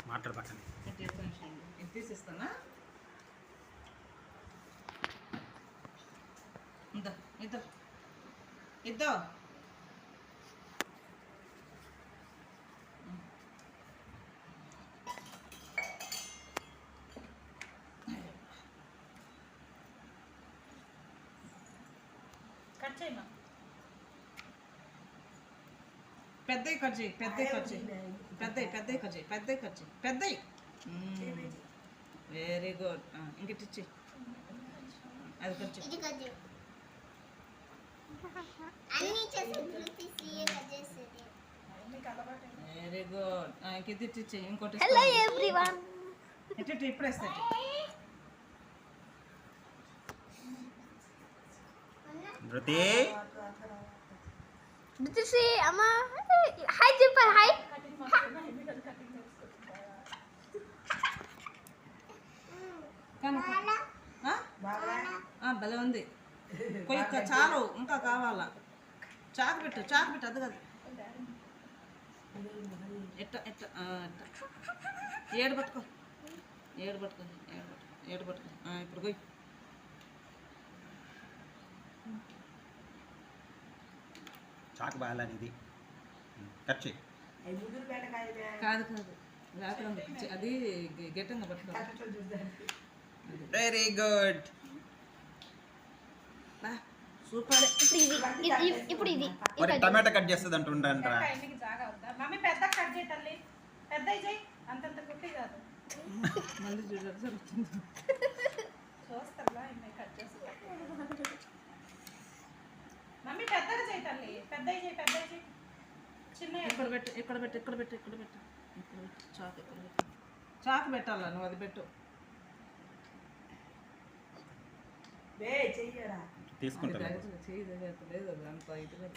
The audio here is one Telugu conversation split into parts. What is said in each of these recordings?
మాట్లాడు పక్కన ఇది తీసిస్తానా ఇద్దా ఇద్దా ఇద్దా కట్ చేయమా పెద్దవి కట్ చేయి పెద్దవి కట్ చేయి పెద్దవి కట్ చేయి పెద్దవి కట్ చేయి పెద్దవి వెరీ గుడ్ ఇంకటి ఇచ్చి అది కట్ చేయి వెరీ గుడ్ ఇంకది ఇచ్చి ఇంకోటి హలో ఎవ్రీవన్ ఇటు ఇప్పుడు వేస్తా ధృతి రుచి అమ్మ హాయ్ చెప్ప హాయ్ భలే ఉంది కొయ్యి చాలు ఇంకా కావాలా చాకు పెట్టు అది కాదు ఎట్ట ఎట్ట ఏడు పట్టుకో ఇప్పుడు కొయ్యి చాకు బాగాలని ఇది కట్ చేయి కాదు లేకపోతే అది గట్టిగా పట్టుకో వెరీ గుడ్ సూపర్ ఇప్పుడు ఇది మరి టమాటా కట్ చేస్తుంది అంటుంటారా ఇంటికి జాగా అవుతా మమ్మీ పెద్ద కట్ చేయి తల్లి పెద్ద చేయి అంతంత కుట్టి కాదు మళ్ళీ చూడాలి చూస్తారా ఇన్ని కట్ చేస్తా మమ్మీ పెద్దగా చేయి తల్లి పెద్ద చేయి చిన్న ఇక్కడ పెట్టు చాకు పెట్టాలా నువ్వు అది పెట్టు తీసుకుంటా లేదు అంత ఇదిగా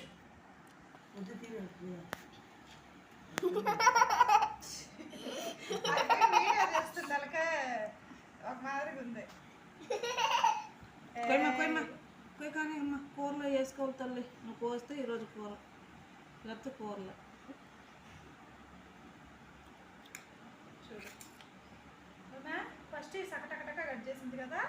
చేస్తుంది అలాగే ఒక మాదిరిగా ఉంది కొయ్య కానీ అమ్మ కూరలో వేసుకోవాలి తల్లి నువ్వు కోస్తే ఈరోజు కూర లేకపోతే కూరలో చూడు ఫస్ట్ సకటకటగా కట్ చేసింది కదా